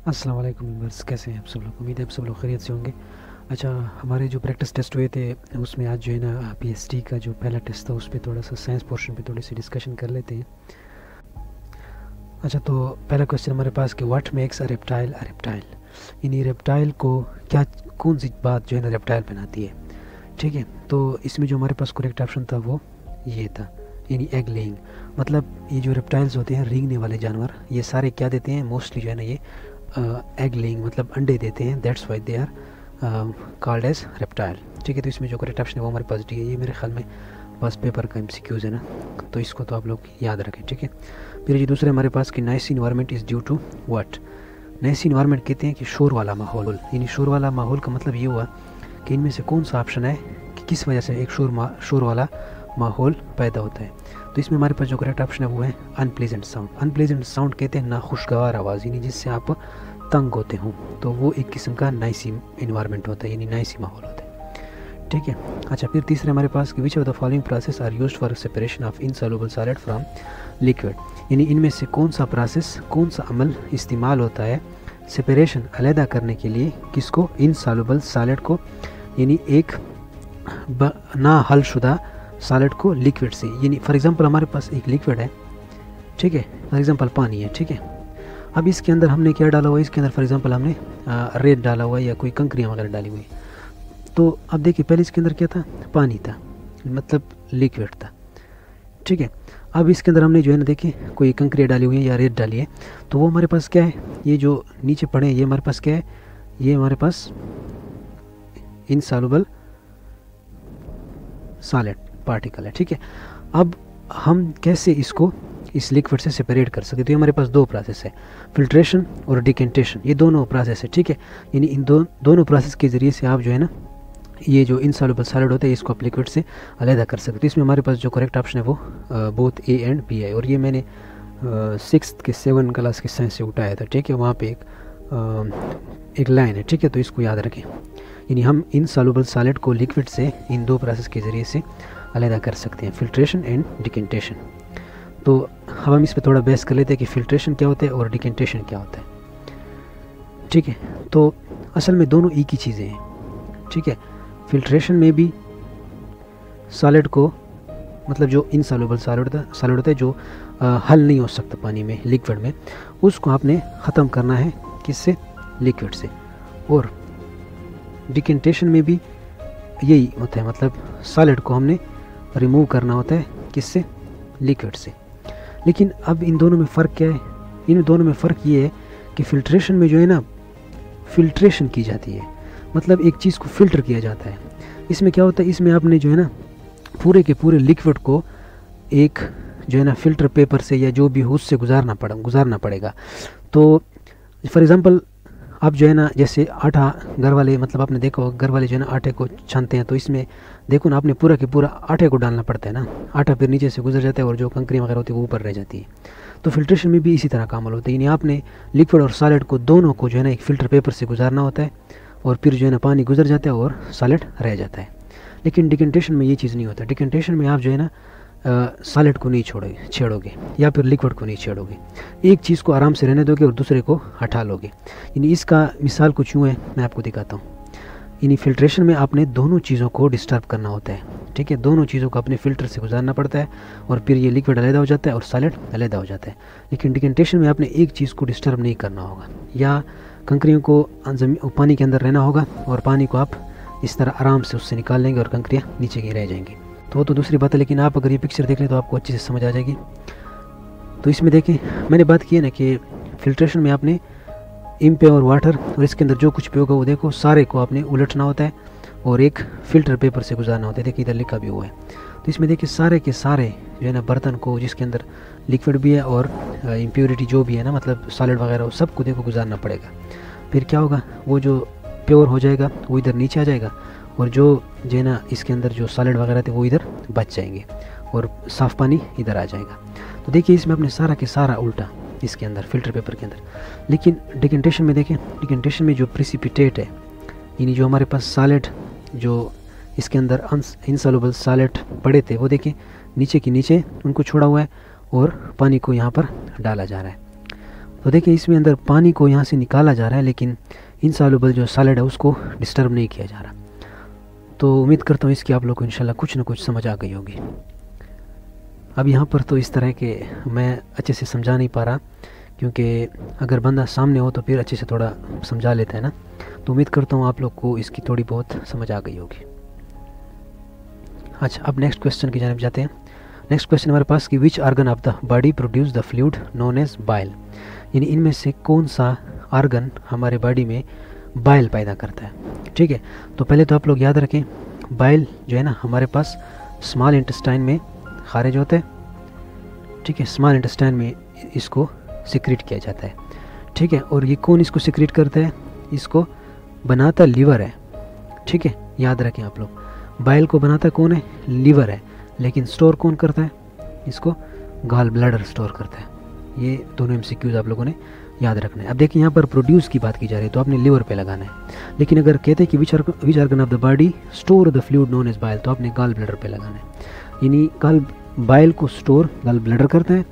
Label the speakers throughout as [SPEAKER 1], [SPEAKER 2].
[SPEAKER 1] अस्सलाम वालेकुम मेंबर्स, कैसे हैं आप सब लोग। उम्मीद है आप सब लोग खैरियत से होंगे। अच्छा, हमारे जो प्रैक्टिस टेस्ट हुए थे उसमें आज जो है ना पीएचडी का जो पहला टेस्ट था उस पर थोड़ा सा साइंस पोर्शन पे थोड़ी सी डिस्कशन कर लेते हैं। अच्छा, तो पहला क्वेश्चन हमारे पास कि what makes a reptile a reptile, यानी रेप्टाइल को क्या, कौन सी बात जो है ना रेप्टाइल बनाती है। ठीक है, तो इसमें जो हमारे पास करेक्ट ऑप्शन था वो ये था, यानी एग लेइंग। मतलब ये जो रेप्टाइल्स होते हैं, रेंगने वाले जानवर, ये सारे क्या देते हैं, मोस्टली जो है ना ये एग लेइंग मतलब अंडे देते हैं। That's why they are called as reptile. ठीक है, तो इसमें जो करेक्ट ऑप्शन है वो हमारे पास डी है। ये मेरे ख्याल में बस पेपर का एमसीक्यूज है ना, तो इसको तो आप लोग याद रखें। ठीक है, फिर ये दूसरे हमारे पास कि nice environment is due to what. Nice environment कहते हैं कि शोर वाला माहौल, यानी शोर वाला माहौल का मतलब ये हुआ कि इनमें से कौन सा ऑप्शन है कि किस वजह से एक शोर वाला माहौल पैदा होता है। तो इसमें हमारे पास जो करेक्ट ऑप्शन है वो है अनप्लेजेंट साउंड। अनप्लेजेंट साउंड कहते हैं नाखुशगवार आवाज़, यानी जिससे आप तंग होते हों, तो वो एक किस्म का नाइसी इन्वायरमेंट होता है, यानी नाइसी माहौल होता है। ठीक है, अच्छा, फिर तीसरे हमारे पास कि which of the following process are used for separation of insoluble solid from liquid, यानी इनमें से कौन सा प्रोसेस, कौन सा अमल इस्तेमाल होता है सेपरेशन अलहदा करने के लिए, किसको, इनसॉल्युबल सॉलिड को, यानी एक ना हल शुदा सॉलिड को लिक्विड से। यानी फॉर एग्जांपल हमारे पास एक लिक्विड है, ठीक है, फॉर एग्जांपल पानी है। ठीक है, अब इसके अंदर हमने क्या डाला हुआ है, इसके अंदर फॉर एग्जांपल हमने रेत डाला हुआ है या कोई कंकरियाँ वगैरह डाली हुई है। तो अब देखिए, पहले इसके अंदर क्या था, पानी था, मतलब लिक्विड था। ठीक है, अब इसके अंदर हमने जो है ना देखिए कोई कंकरियाँ डाली हुई है या रेत डाली है, तो वो हमारे पास क्या है, ये जो नीचे पड़े हैं ये हमारे पास क्या है, ये हमारे पास इनसॉल्युबल सॉलिड पार्टिकल है। ठीक है, अब हम कैसे इसको इस लिक्विड से सेपरेट कर सकते, तो ये हमारे पास दो प्रोसेस है, फिल्ट्रेशन और डिकेंटेशन, ये दोनों प्रोसेस है। ठीक है, यानी इन दोनों प्रोसेस के ज़रिए से आप जो है ना ये जो इनसॉल्युबल सॉलिड होता है इसको आप लिक्विड से अलहदा कर सकते हो। तो इसमें हमारे पास जो करेक्ट ऑप्शन है वो बोथ ए एंड बी है, और ये मैंने 6th के 7 क्लास के साइंस से उठाया था। ठीक है, वहाँ पे एक लाइन है। ठीक है, तो इसको याद रखें, यानी हम इनसॉल्युबल सॉलिड को लिक्विड से इन दो प्रोसेस के ज़रिए से अलहदा कर सकते हैं, फिल्ट्रेशन एंड डिकेंटेशन। तो अब हम इस पर थोड़ा बहस कर लेते हैं कि फिल्ट्रेशन क्या होता है और डिकेंटेशन क्या होता है। ठीक है, तो असल में दोनों एक ही चीज़ें हैं। ठीक है, फिल्ट्रेशन में भी सॉलिड को, मतलब जो इनसॉल्युबल सॉलिड होता है जो हल नहीं हो सकता पानी में, लिक्विड में, उसको आपने ख़त्म करना है किससे, लिक्विड से। और डिकेंटेशन में भी यही होता है, मतलब सॉलिड को हमने रिमूव करना होता है किससे, लिक्विड से। लेकिन अब इन दोनों में फ़र्क क्या है, इन दोनों में फ़र्क ये है कि फ़िल्ट्रेशन में जो है ना फ़िल्ट्रेशन की जाती है, मतलब एक चीज़ को फ़िल्टर किया जाता है। इसमें क्या होता है, इसमें आपने जो है ना पूरे के पूरे लिक्विड को एक जो है ना फ़िल्टर पेपर से या जो भी हो उससे गुजारना पड़ेगा। तो फॉर एग्ज़ाम्पल आप जो है ना जैसे आटा, घर वाले, मतलब आपने देखा होगा घर वाले जो है ना आटे को छानते हैं, तो इसमें देखो ना आपने पूरा के पूरा आटे को डालना पड़ता है ना, आटा फिर नीचे से गुजर जाता है और जो कंकरियाँ वगैरह होती है वो ऊपर रह जाती है। तो फिल्ट्रेशन में भी इसी तरह का अमल होता है, यानी आपने लिक्विड और सॉलिड को दोनों को जो है ना एक फ़िल्टर पेपर से गुजारना होता है, और फिर जो है ना पानी गुजर जाता है और सॉलिड रह जाता है। लेकिन डिकेंटेशन में ये चीज़ नहीं होता। डिकेंटेशन में आप जो है ना सॉलिड को नहीं छेड़ोगे या फिर लिक्विड को नहीं छेड़ोगे, एक चीज़ को आराम से रहने दोगे और दूसरे को हटा लोगे। यानी इसका मिसाल कुछ यूँ है, मैं आपको दिखाता हूँ। यानी फिल्ट्रेशन में आपने दोनों चीज़ों को डिस्टर्ब करना होता है। ठीक है, दोनों चीज़ों को अपने फ़िल्टर से गुजारना पड़ता है और फिर ये लिक्विड अलहदा हो जाता है और सॉलिड अलहदा हो जाता है। लेकिन डिकेंटेशन में आपने एक चीज़ को डिस्टर्ब नहीं करना होगा, या कंकरियों को पानी के अंदर रहना होगा और पानी को आप इस तरह आराम से उससे निकाल लेंगे और कंकरियाँ नीचे की रह जाएंगी। तो वो तो दूसरी बात है, लेकिन आप अगर ये पिक्चर देख लें तो आपको अच्छे से समझ आ जाएगी। तो इसमें देखें, मैंने बात की है ना कि फिल्ट्रेशन में आपने इम्प्योर वाटर और इसके अंदर जो कुछ भी होगा वो देखो सारे को आपने उलटना होता है और एक फ़िल्टर पेपर से गुजारना होता है। देखिए इधर लिखा भी हुआ है। तो इसमें देखिए सारे के सारे जो है ना बर्तन को, जिसके अंदर लिक्विड भी है और इम्प्योरिटी जो भी है ना, मतलब सॉलिड वगैरह, वो सबको देखो गुजारना पड़ेगा। फिर क्या होगा, वो जो प्योर हो जाएगा वो इधर नीचे आ जाएगा, और जो है ना इसके अंदर जो सॉलिड वगैरह थे वो इधर बच जाएंगे और साफ़ पानी इधर आ जाएगा। तो देखिए इसमें अपने सारा के सारा उल्टा इसके अंदर फ़िल्टर पेपर के अंदर। लेकिन डिकेंटेशन में देखें, डिकेंटेशन में जो प्रिसिपिटेट है, यानी जो हमारे पास सॉलिड, जो इसके अंदर इनसॉल्युबल सॉलिड पड़े थे, वो देखें नीचे के नीचे उनको छोड़ा हुआ है और पानी को यहाँ पर डाला जा रहा है। तो देखिए इसमें अंदर पानी को यहाँ से निकाला जा रहा है, लेकिन इनसॉल्युबल जो सॉलिड है उसको डिस्टर्ब नहीं किया जा रहा। तो उम्मीद करता हूँ इसकी आप लोग को इंशाल्लाह कुछ ना कुछ समझ आ गई होगी। अब यहाँ पर तो इस तरह के मैं अच्छे से समझा नहीं पा रहा, क्योंकि अगर बंदा सामने हो तो फिर अच्छे से थोड़ा समझा लेता है ना। तो उम्मीद करता हूँ आप लोग को इसकी थोड़ी बहुत समझ आ गई होगी। अच्छा, अब नेक्स्ट क्वेश्चन की जानिब जाते हैं। नेक्स्ट क्वेश्चन हमारे पास कि which organ of the body produce the fluid known as bile, यानी इनमें से कौन सा आर्गन हमारे बॉडी में बाइल पैदा करता है। ठीक है, तो पहले तो आप लोग याद रखें, बाइल जो है ना हमारे पास स्मॉल इंटेस्टाइन में खारिज होता है। ठीक है, स्मॉल इंटेस्टाइन में इसको सिक्रीट किया जाता है। ठीक है, और ये कौन इसको सिक्रीट करता है, इसको बनाता लीवर है। ठीक है, याद रखें आप लोग, बाइल को बनाता कौन है, लीवर है, लेकिन स्टोर कौन करता है, इसको गॉल ब्लैडर स्टोर करता है। ये दोनों एमसीक्यूज आप लोगों ने याद रखना है। अब देखिए यहाँ पर प्रोड्यूस की बात की जा रही है, तो आपने लीवर पे लगाना है। लेकिन अगर कहते हैं कि which organ of the body store the fluid known as bile, तो आपने गॉल ब्लैडर पे लगाना है। यानी गॉल बाइल को स्टोर गॉल ब्लैडर करता है,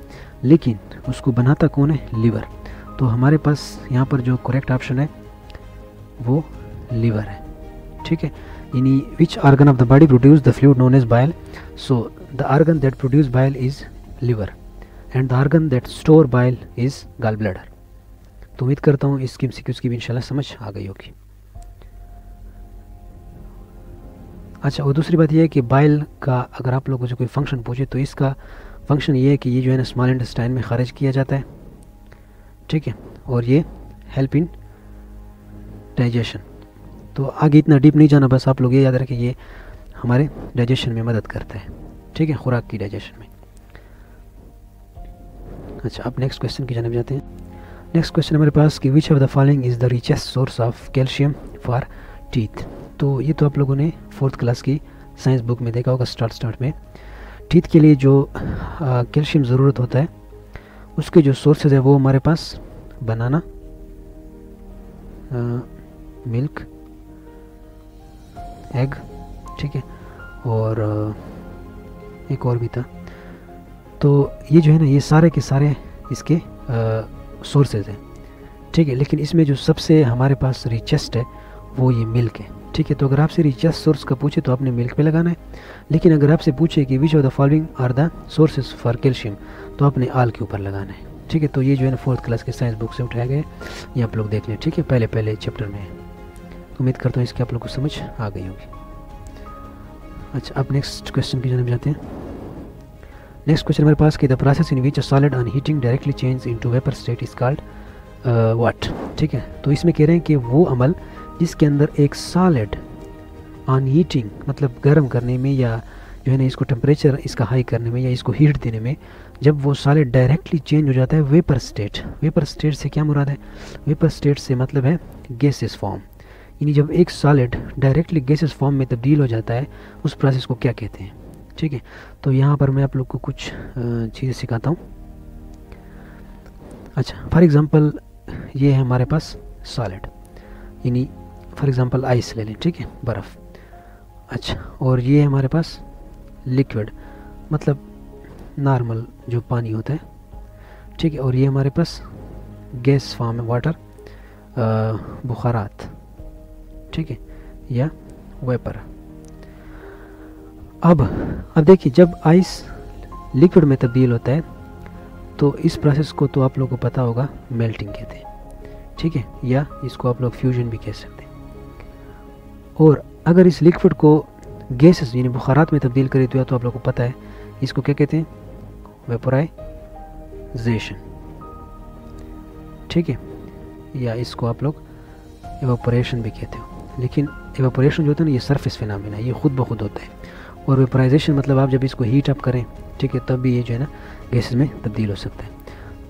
[SPEAKER 1] लेकिन उसको बनाता कौन है, लीवर। तो हमारे पास यहाँ पर जो करेक्ट ऑप्शन है वो लीवर है। ठीक है, यानी which organ of the body produce the fluid known as bile, so the organ that produce bile is liver and the organ that store bile is gall bladder. तो उम्मीद करता हूँ इसकी एमसीक्यूज की भी इंशाल्लाह समझ आ गई होगी। अच्छा, और दूसरी बात यह है कि बाइल का अगर आप लोगों से कोई फंक्शन पूछे तो इसका फंक्शन ये है कि ये जो है ना स्मॉल इंटेस्टाइन में खारिज किया जाता है। ठीक है, और ये हेल्प इन डाइजेशन। तो आगे इतना डीप नहीं जाना, बस आप लोग ये याद रखें ये हमारे डाइजेशन में मदद करता है। ठीक है, खुराक की डाइजेशन में। अच्छा, अब नेक्स्ट क्वेश्चन की जानिब जाते हैं। नेक्स्ट क्वेश्चन हमारे पास कि which of the following is the richest source of calcium for teeth. तो ये तो आप लोगों ने 4th क्लास की साइंस बुक में देखा होगा स्टार्ट में। टीथ के लिए जो कैल्शियम ज़रूरत होता है उसके जो सोर्सेज है वो हमारे पास बनाना, मिल्क, एग, ठीक है, और एक और भी था। तो ये जो है ना ये सारे के सारे इसके सोर्सेज हैं। ठीक है, लेकिन इसमें जो सबसे हमारे पास रिचेस्ट है वो ये मिल्क है। ठीक है, तो अगर आपसे रिचेस्ट सोर्स का पूछे तो आपने मिल्क पे लगाना है। लेकिन अगर आपसे पूछे कि which of the following are the sources for calcium, तो आपने आल के ऊपर लगाना है। ठीक है, तो ये जो है ना 4th क्लास के साइंस बुक से उठाया गया है, ये आप लोग देख लें। ठीक है, पहले चैप्टर में है। उम्मीद करता हूँ इसकी आप लोग को समझ आ गई होगी। अच्छा, अब नेक्स्ट क्वेश्चन की जानिब जाते हैं। नेक्स्ट क्वेश्चन हमारे पास कि the process in which a solid on heating directly change into vapour state is called what. ठीक है, तो इसमें कह रहे हैं कि वो अमल जिसके अंदर एक सॉलिड ऑन हीटिंग मतलब गर्म करने में या जो है ना इसको टेम्परेचर इसका हाई करने में या इसको हीट देने में जब वो सॉलिड डायरेक्टली चेंज हो जाता है वेपर स्टेट। वेपर स्टेट से क्या मुराद है, वेपर स्टेट से मतलब है गैसेस फॉर्म। यानी जब एक सॉलिड डायरेक्टली गैसेस फॉर्म में तब्दील हो जाता है उस प्रोसेस को क्या कहते हैं। ठीक है, तो यहाँ पर मैं आप लोग को कुछ चीज़ें सिखाता हूँ। अच्छा, फॉर एग्ज़ाम्पल ये है हमारे पास सॉलिड, यानी फॉर एग्ज़ाम्पल आइस ले लें। ठीक है, बर्फ़। अच्छा, और ये है हमारे पास लिक्विड मतलब नॉर्मल जो पानी होता है। ठीक है, और ये हमारे पास गैस फॉर्म है वाटर, बुखारात। ठीक है, या वेपर। अब देखिए जब आइस लिक्विड में तब्दील होता है तो इस प्रोसेस को तो आप लोगों को पता होगा मेल्टिंग कहते हैं। ठीक है, या इसको आप लोग फ्यूजन भी कह सकते हैं। और अगर इस लिक्विड को गैसेस यानी बुखारात में तब्दील करें तो या तो आप लोगों को पता है इसको क्या कहते हैं, वेपोराइजेशन। ठीक है, या इसको आप लोग एवापोरेशन भी कहते हो। लेकिन एवापोरेशन जो होता है ना ये सरफेस फिनोमेना है, ये खुद ब खुद होता है। और वेपोराइजेशन मतलब आप जब इसको हीट अप करें, ठीक है, तब भी ये जो है ना गैसेस में तब्दील हो सकता है।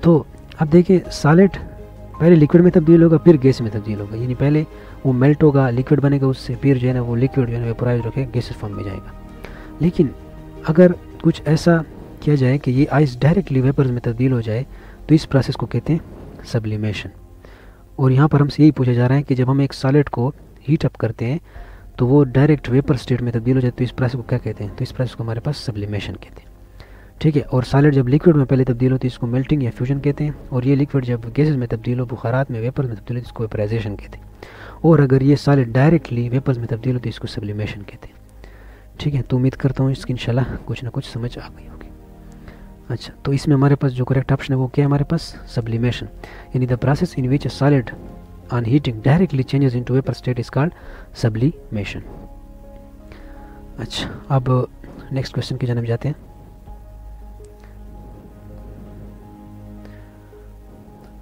[SPEAKER 1] तो अब देखिए सॉलिड पहले लिक्विड में तब्दील होगा फिर गैस में तब्दील होगा, यानी पहले वो मेल्ट होगा, लिक्विड बनेगा, उससे फिर जो है ना वो लिक्विड जो है ना वेपोराइज होकर गैसेस फॉर्म में जाएगा। लेकिन अगर कुछ ऐसा किया जाए कि ये आइस डायरेक्टली वेपर्स में तब्दील हो जाए तो इस प्रोसेस को कहते हैं सब्लिमेशन। और यहाँ पर हमसे यही पूछा जा रहा है कि जब हम एक सॉलिड को हीट अप करते हैं तो वो डायरेक्ट वेपर स्टेट में तब्दील हो जाए तो इस प्रोसेस को क्या कहते हैं, तो इस प्रोसेस को हमारे पास सब्लिमेशन कहते हैं। ठीक है। और सॉलिड जब लिक्विड में पहले तब्दील होती है इसको मेल्टिंग या फ्यूजन कहते हैं, और ये लिक्विड जब गैसेस में तब्दील हो, बुखारात में, वेपर में तब्दील हो, इसको वेपराइजेशन कहते हैं। और अगर ये सॉलिड डायरेक्टली वेपर्स में तब्दील होती है इसको सब्लिमेशन कहते हैं। ठीक है, तो उम्मीद करता हूँ इसकी इंशाल्लाह कुछ ना कुछ समझ आ गई होगी। अच्छा, तो इसमें हमारे पास जो करेक्ट ऑप्शन है वो क्या है हमारे पास, सब्लिमेशन, यानी the process in which a solid on heating directly changes into vapour state is called sublimation. अच्छा, अब नेक्स्ट क्वेश्चन की जानब जाते हैं।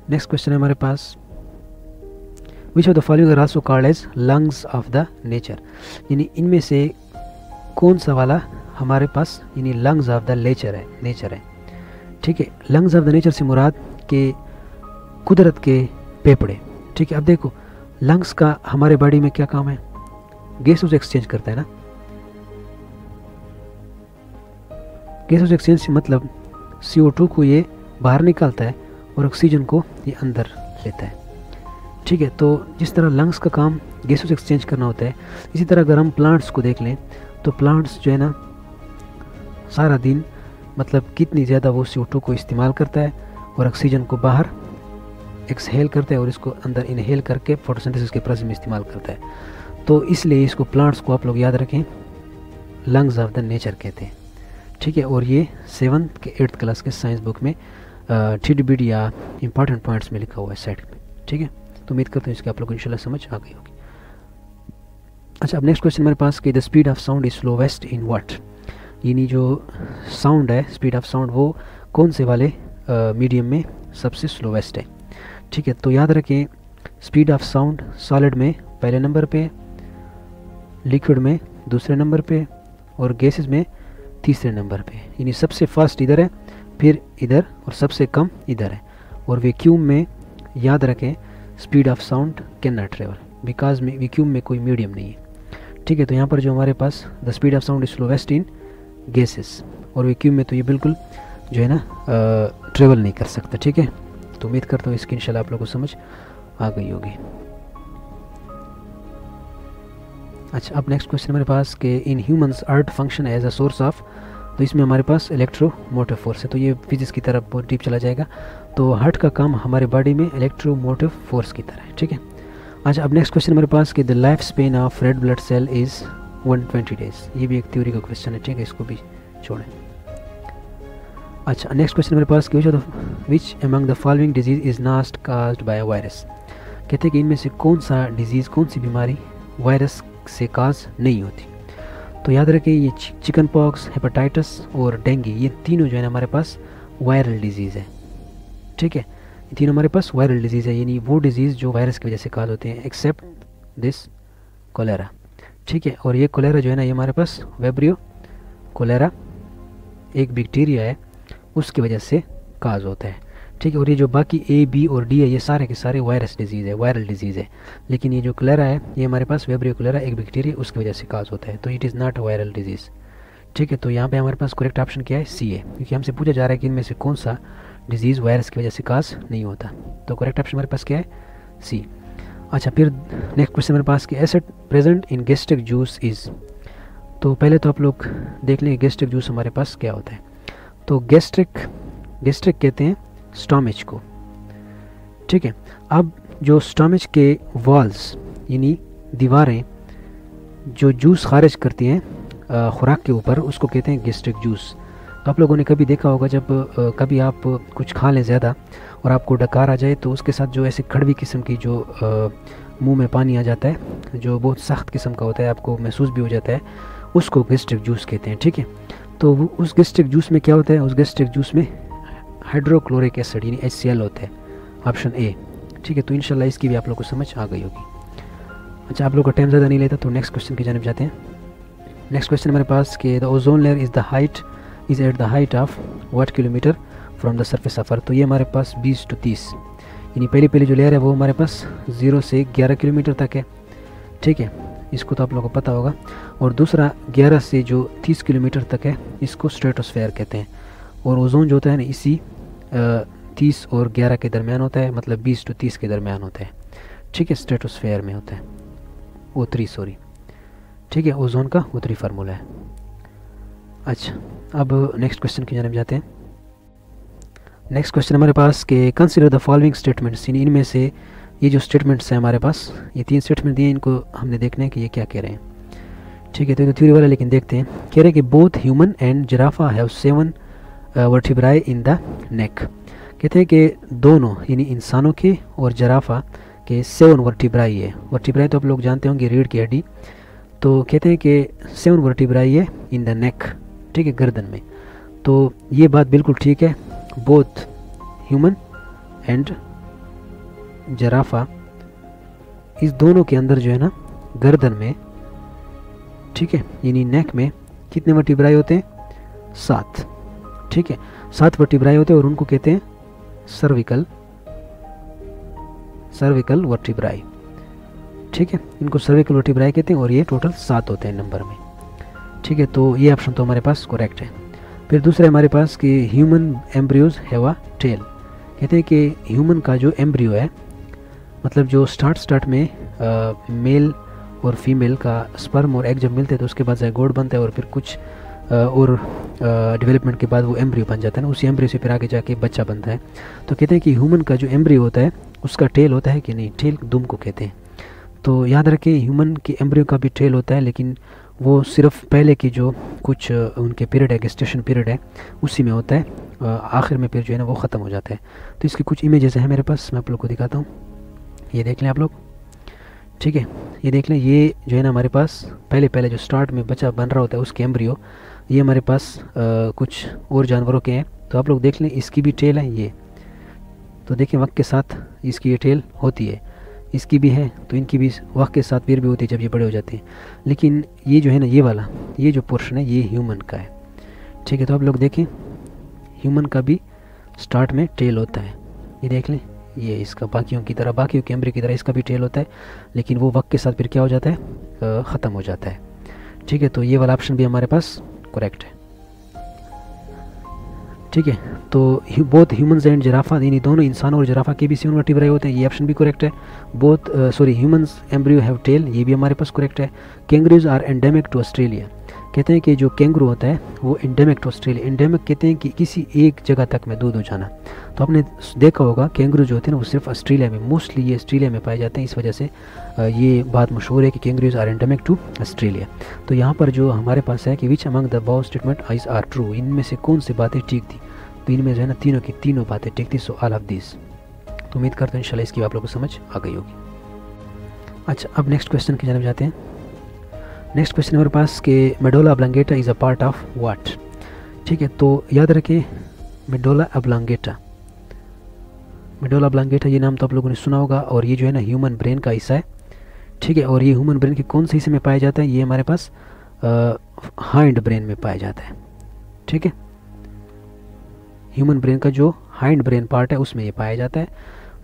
[SPEAKER 1] नेक्स्ट क्वेश्चन है हमारे पास, which of the following are also called as lungs of the nature, यानी इनमें से कौन सा वाला हमारे पास यानी लंग्स ऑफ द नेचर है। ठीक है, लंग्स ऑफ द नेचर से मुराद के कुदरत के फेफड़े। ठीक है, अब देखो लंग्स का हमारे बॉडी में क्या काम है, गैसेस एक्सचेंज करता है ना। गैसेस एक्सचेंज से मतलब CO2 को ये बाहर निकालता है और ऑक्सीजन को ये अंदर लेता है। ठीक है, तो जिस तरह लंग्स का काम गैसेस एक्सचेंज करना होता है, इसी तरह अगर हम प्लांट्स को देख लें तो प्लांट्स जो है ना सारा दिन मतलब कितनी ज़्यादा वो CO2 को इस्तेमाल करता है और ऑक्सीजन को बाहर एक्सहेल करता है और इसको अंदर इनहेल करके फोटोसिंथेसिस के प्रोसेस में इस्तेमाल करता है। तो इसलिए इसको प्लांट्स को आप लोग याद रखें लंग्स ऑफ द नेचर कहते हैं। ठीक है, और ये 7th के 8th क्लास के साइंस बुक में TDBD या इंपॉर्टेंट पॉइंट्स में लिखा हुआ है साइड में। ठीक है, तो उम्मीद करते हैं इसकी आप लोग को इंशाल्लाह समझ आ गई होगी। अच्छा, अब नेक्स्ट क्वेश्चन हमारे पास कि the speed of sound is slowest in what, यानी जो साउंड है स्पीड ऑफ साउंड वो कौन से वाले मीडियम में सबसे स्लोवेस्ट है। ठीक है, तो याद रखें स्पीड ऑफ साउंड सॉलिड में पहले नंबर पे, लिक्विड में दूसरे नंबर पे और गैसेस में तीसरे नंबर पे, यानी सबसे फास्ट इधर है, फिर इधर और सबसे कम इधर है। और वैक्यूम में याद रखें speed of sound can not travel because में वैक्यूम में कोई मीडियम नहीं है। ठीक है, तो यहाँ पर जो हमारे पास the speed of sound is slowest in gases, और वैक्यूम में तो ये बिल्कुल जो है ना ट्रेवल नहीं कर सकता। ठीक है, तो उम्मीद करता हूँ इसकी इंशाल्लाह आप लोगों को समझ आ गई होगी। अच्छा, अब नेक्स्ट क्वेश्चन हमारे पास कि in humans earth function as a source of, तो इसमें हमारे पास इलेक्ट्रोमोटिव फोर्स है, तो ये फिजिक्स की तरफ बहुत डीप चला जाएगा। तो हार्ट का काम हमारे बॉडी में इलेक्ट्रोमोटिव फोर्स की तरह है। ठीक है, अच्छा, अब नेक्स्ट क्वेश्चन हमारे पास कि the life span of red blood cell is 120 days, ये भी एक थ्योरी का क्वेश्चन है। ठीक है, इसको भी छोड़ें। अच्छा, नेक्स्ट क्वेश्चन हमारे पास कि which among the following disease is not caused by a virus, कहते हैं कि इनमें से कौन सा डिजीज़, कौन सी बीमारी वायरस से काज नहीं होती। तो याद रखें ये चिकन पॉक्स, हेपेटाइटिस और डेंगू, ये तीनों जो है ना हमारे पास वायरल डिजीज़ है। ठीक है, ये तीनों हमारे पास वायरल डिजीज़ है, यानी वो डिजीज़ जो वायरस की वजह से काज होते हैं, एक्सेप्ट दिस कोलेरा। ठीक है, और ये कोलेरा जो है ना ये हमारे पास वेब्रियो कोलेरा एक बैक्टीरिया है उसकी वजह से काज होता है। ठीक है, और ये जो बाकी A, B और D है ये सारे के सारे वायरस डिजीज़ है, वायरल डिजीज़ है। लेकिन ये जो कोलेरा है ये हमारे पास वेब्रियो कोलेरा एक बैक्टीरिया उसकी वजह से काज होता है, तो it is not a viral disease. ठीक है, तो यहाँ पे हमारे पास करेक्ट ऑप्शन क्या है, C है, क्योंकि हमसे पूछा जा रहा है कि इनमें से कौन सा डिजीज़ वायरस की वजह से काज नहीं होता। तो करेक्ट ऑप्शन हमारे पास क्या है, C। अच्छा, फिर नेक्स्ट क्वेश्चन हमारे पास कि acid present in gastric juice is, तो पहले तो आप लोग देख लें गैस्ट्रिक जूस हमारे पास क्या होता है। तो गैस्ट्रिक कहते हैं स्टोमेच को। ठीक है, अब जो स्टोमेच के वॉल्स यानी दीवारें जो जूस खारिज करती हैं खुराक के ऊपर, उसको कहते हैं गैस्ट्रिक जूस। तो आप लोगों ने कभी देखा होगा जब कभी आप कुछ खा लें ज़्यादा और आपको डकार आ जाए तो उसके साथ जो ऐसे कड़वी किस्म की जो मुंह में पानी आ जाता है जो बहुत सख्त किस्म का होता है, आपको महसूस भी हो जाता है, उसको गैस्ट्रिक जूस कहते हैं। ठीक है, तो उस गैस्ट्रिक जूस में क्या होता है, उस गैस्ट्रिक जूस में हाइड्रोक्लोरिक एसिड यानी HCl होता है, ऑप्शन A। ठीक है, तो इंशाल्लाह इसकी भी आप लोग को समझ आ गई होगी। अच्छा, आप लोग का टाइम ज़्यादा नहीं लेता तो नेक्स्ट क्वेश्चन की जानिब जाते हैं। नेक्स्ट क्वेश्चन हमारे पास कि the ozone layer is at the height of what kilometre from the surface of earth, तो ये हमारे पास 20 to 30, यानी पहली जो लेयर है वो हमारे पास 0 से 11 किलोमीटर तक है। ठीक है, इसको तो आप लोगों को पता होगा। और दूसरा 11 से जो 30 किलोमीटर तक है इसको स्ट्रेटोस्फेयर कहते हैं। और ओजोन जो होता है ना इसी 30 और 11 के दरमियान होता है, मतलब 20 to 30 के दरमियान होता है। ठीक है, स्ट्रेटोस्फेयर में होता है O3, सॉरी। ठीक है, ओजोन का O3 फार्मूला है। अच्छा, अब नेक्स्ट क्वेश्चन की जानब जाते हैं। नेक्स्ट क्वेश्चन हमारे पास कि कंसिडर द फॉलोइंग स्टेटमेंट्स, यानी इनमें से ये जो स्टेटमेंट्स हैं हमारे पास, ये 3 स्टेटमेंट दिए, इनको हमने देखना है कि ये क्या कह रहे हैं। ठीक है, तो ये थ्योरी वाला, लेकिन देखते हैं। कह रहे हैं कि both human and giraffe have 7 vertebrae in the neck. कहते हैं कि दोनों यानी इंसानों के और जिराफा के 7 वर्टिब्राई है। वर्टिब्राई तो आप लोग जानते होंगे, रीढ़ की हड्डी। तो कहते हैं कि 7 वर्टिब्राई है इन द नेक, ठीक है, गर्दन में। तो ये बात बिल्कुल ठीक है। बोथ ह्यूमन एंड जिराफा, इस दोनों के अंदर जो है ना गर्दन में, ठीक है, यानी नेक में कितने वर्टिब्राई होते हैं? 7। ठीक है, 7 वर्टिब्राई होते हैं और उनको कहते हैं सर्विकल वर्टिब्राई। ठीक है, इनको सर्विकल वर्टिब्राई कहते हैं और ये टोटल 7 होते हैं नंबर में। ठीक है, तो ये ऑप्शन तो हमारे पास करेक्ट है। फिर दूसरा हमारे पास कि human embryos have a tail. कहते हैं कि ह्यूमन का जो एम्ब्रियो है, मतलब जो स्टार्ट में मेल और फीमेल का स्पर्म और एग जब मिलते हैं तो उसके बाद ज़ायगोट बनता है और फिर कुछ और डेवलपमेंट के बाद वो एम्ब्रियो बन जाता है ना, उसी एम्ब्रियो से फिर आगे जाके बच्चा बनता है। तो कहते हैं कि ह्यूमन का जो एम्ब्रियो होता है उसका टेल होता है कि नहीं? टेल दुम को कहते हैं। तो याद रखें, ह्यूमन के एम्ब्रियो का भी टेल होता है, लेकिन वो सिर्फ पहले की जो कुछ उनके पीरियड है, गेस्टेशन पीरियड है, उसी में होता है। आखिर में फिर जो है ना वो ख़त्म हो जाता है। तो इसकी कुछ इमेजेस हैं मेरे पास, मैं आप लोग को दिखाता हूँ। ये देख लें आप लोग। ठीक है, ये देख लें, ये जो है ना हमारे पास पहले जो स्टार्ट में बच्चा बन रहा होता है उसके एम्ब्रियो, ये हमारे पास कुछ और जानवरों के हैं। तो आप लोग देख लें, इसकी भी टेल है ये। तो देखें, वक्त के साथ इसकी ये टेल होती है, इसकी भी है, तो इनकी भी वक्त के साथ फिर भी होती है जब ये बड़े हो जाते हैं। लेकिन ये जो है ना, ये वाला, ये जो पोर्शन है, ये ह्यूमन का है। ठीक है, तो आप लोग देखें, ह्यूमन का भी स्टार्ट में टेल होता है। ये देख लें, ये इसका बाकियों की तरह, बाकियों के एम्ब्रियो की तरह इसका भी टेल होता है, लेकिन वो वक्त के साथ फिर क्या हो जाता है? ख़त्म हो जाता है। ठीक है, तो ये वाला ऑप्शन भी हमारे पास करेक्ट है। ठीक है, तो बोथ ह्यूमंस एंड जिराफा, यानी दोनों इंसानों और जिराफा के भी 7 वर्टिब्राई होते हैं, ये ऑप्शन भी करेक्ट है। Both humans embryo have tail, ये भी हमारे पास करेक्ट है। Kangaroos are endemic to Australia. कहते हैं कि जो कैंगरू होता है वो एंडेमिक टू ऑस्ट्रेलिया। एंडेमिक कहते हैं कि किसी एक जगह तक में दूध हो जाना। तो आपने देखा होगा कैंगरू जो होते हैं ना वो सिर्फ ऑस्ट्रेलिया में, मोस्टली ये ऑस्ट्रेलिया में पाए जाते हैं। इस वजह से ये बात मशहूर है कि kangaroos are endemic to Australia. तो यहाँ पर जो हमारे पास है कि which among the above statement is are true, इनमें से कौन सी बातें ठीक थी? तो इनमें जो है ना तीनों की तीनों बातें ठीक थी। So all of this. तो उम्मीद करता हूँ इंशाल्लाह इसकी आप लोगों को समझ आ गई होगी। अच्छा, अब नेक्स्ट क्वेश्चन की जानब जाते हैं। नेक्स्ट क्वेश्चन हमारे पास कि medulla oblongata is a part of what. ठीक है, तो याद रखें, मेडोला ऑब्लांगेटा ये नाम तो आप लोगों ने सुना होगा, और ये जो है ना ह्यूमन ब्रेन का हिस्सा है। ठीक है, और ये ह्यूमन ब्रेन के कौन से हिस्से में पाया जाता है? ये हमारे पास हाइंड ब्रेन में पाया जाता है। ठीक है, ह्यूमन ब्रेन का जो हाइंड ब्रेन पार्ट है उसमें ये पाया जाता है,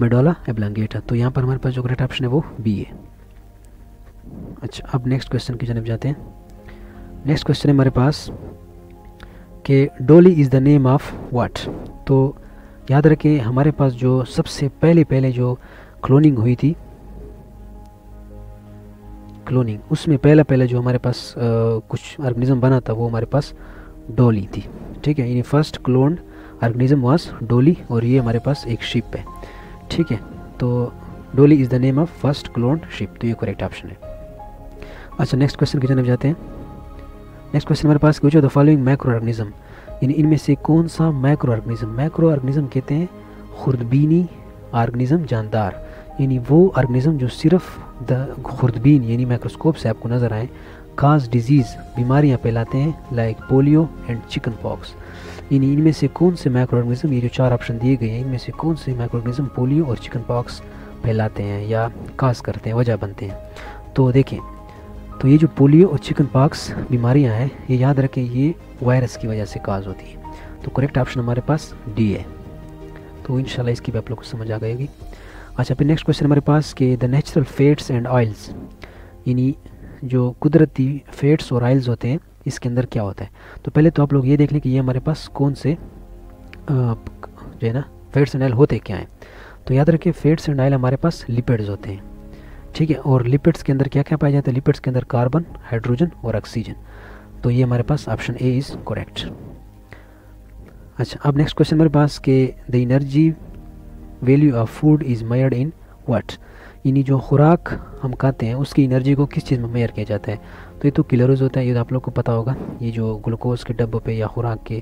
[SPEAKER 1] मेडोला ऑब्लांगेटा। तो यहाँ पर हमारे पास जो करेक्ट ऑप्शन है वो बी है। अच्छा, अब नेक्स्ट क्वेश्चन की जानब जाते हैं। नेक्स्ट क्वेश्चन है हमारे पास कि डोली is the name of what. तो याद रखें, हमारे पास जो सबसे पहले जो क्लोनिंग हुई थी, क्लोनिंग, उसमें पहला जो हमारे पास कुछ ऑर्गेनिज्म बना था वो हमारे पास डोली थी। ठीक है, यानी फर्स्ट क्लोन्ड ऑर्गेनिज्म वाज डोली, और ये हमारे पास एक शिप है। ठीक है, तो डोली is the name of first cloned ship, तो ये करेक्ट ऑप्शन है। अच्छा, नेक्स्ट क्वेश्चन की जानब जाते हैं। नेक्स्ट क्वेश्चन हमारे पास which of the following macro organism, यानी इनमें से कौन सा मैक्रो ऑर्गेनिज्म कहते हैं खुर्दबीनी ऑर्गेनिज्म, जानदार, यानी वो ऑर्गेनिज्म जो सिर्फ द खुर्दबीन यानी माइक्रोस्कोप से आपको नज़र आए, काज डिजीज़, बीमारियाँ फैलाते हैं, like polio and chicken pox. यानी इनमें से कौन से माइक्रो ऑर्गेनिज्म, ये जो 4 ऑप्शन दिए गए हैं, इनमें से कौन से माइक्रो ऑर्गेनिज्म पोलियो और चिकन पॉक्स फैलाते हैं या काज करते हैं, वजह बनते हैं? तो देखें, तो ये जो पोलियो और चिकन पॉक्स बीमारियां हैं, ये याद रखें, ये वायरस की वजह से काज होती है। तो करेक्ट ऑप्शन हमारे पास डी है। तो इंशाल्लाह इसकी भी आप लोग को समझ आ गई होगी। अच्छा, फिर नेक्स्ट क्वेश्चन हमारे पास कि the natural fats and oils, यानी जो कुदरती फैट्स और ऑयल्स होते हैं, इसके अंदर क्या होता है? तो पहले तो आप लोग ये देख लें कि ये हमारे पास कौन से जो है ना फैट्स एंड ऑयल होते क्या हैं। तो याद रखें, फैट्स एंड ऑयल हमारे पास लिपिड्स होते हैं। ठीक है, और लिपिड्स के अंदर क्या क्या पाया जाता है? लिपिड्स के अंदर कार्बन, हाइड्रोजन और ऑक्सीजन। तो ये हमारे पास ऑप्शन ए इज़ करेक्ट। अच्छा, अब नेक्स्ट क्वेश्चन मेरे पास कि the energy value of food is measured in what, यानी जो खुराक हम खाते हैं उसकी एनर्जी को किस चीज़ में मेजर किया जाता है। तो ये तो कैलोरीज होता है, ये तो आप लोग को पता होगा। ये जो ग्लूकोज के डब्बों पे या खुराक के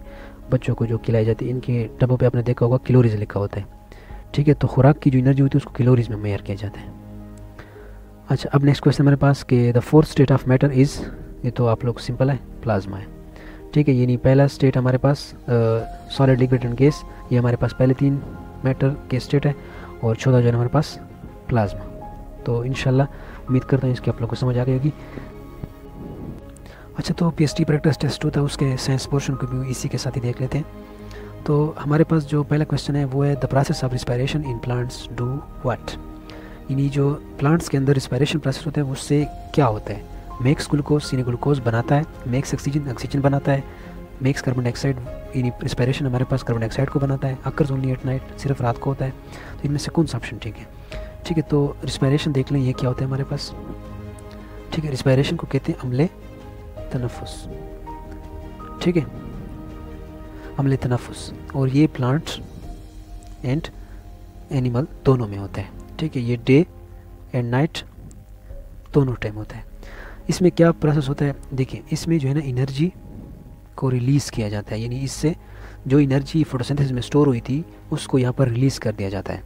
[SPEAKER 1] बच्चों को जो खिलाई जाती है, इनके डब्बों पे आपने देखा होगा कैलोरीज लिखा होता है, ठीक है। तो खुराक की जो एनर्जी होती है उसको कैलोरीज में मेजर किया जाता है। अच्छा, अब नेक्स्ट क्वेश्चन मेरे पास कि the fourth state of matter is, ये तो आप लोग सिंपल है, प्लाज्मा है, ठीक है। यानी पहला स्टेट हमारे पास सॉलिड, लिक्विड एंड गैस, ये हमारे पास पहले 3 मैटर के स्टेट है, और चौथा जो है हमारे पास प्लाज्मा। तो इंशाल्लाह उम्मीद करता हूँ इसकी आप लोग को समझ आ गई होगी। अच्छा, तो पीएचडी प्रैक्टिस टेस्ट होता है, उसके साइंस पोर्शन को भी इसी के साथ ही देख लेते हैं। तो हमारे पास जो पहला क्वेश्चन है वो है the process of respiration in plants do what, यानी जो प्लांट्स के अंदर रिस्पायरेशन प्रोसेस होता है उससे क्या होता है। मेक्स ग्लूकोज, यानी ग्लूकोज बनाता है, मेक्स ऑक्सीजन, ऑक्सीजन बनाता है, मेक्स कार्बन डाइऑक्साइड, यानी रिस्पायरेशन हमारे पास कार्बन डाइऑक्साइड को बनाता है, अकर्स ओनली एट नाइट, सिर्फ रात को होता है। तो इनमें से कौन सा ऑप्शन ठीक है। ठीक है, तो रिस्पायरेशन देख लें, ये क्या होता है हमारे पास। ठीक है, रिस्पायरेशन को कहते हैं अम्ले तनफुस, ठीक है, अम्ले तनफुस, और ये प्लांट एंड एनिमल दोनों में होता है, ठीक है। ये डे एंड नाइट दोनों टाइम होता है। इसमें क्या प्रोसेस होता है, देखिए इसमें जो है ना एनर्जी को रिलीज़ किया जाता है, यानी इससे जो एनर्जी फोटोसिंथेसिस में स्टोर हुई थी उसको यहाँ पर रिलीज़ कर दिया जाता है।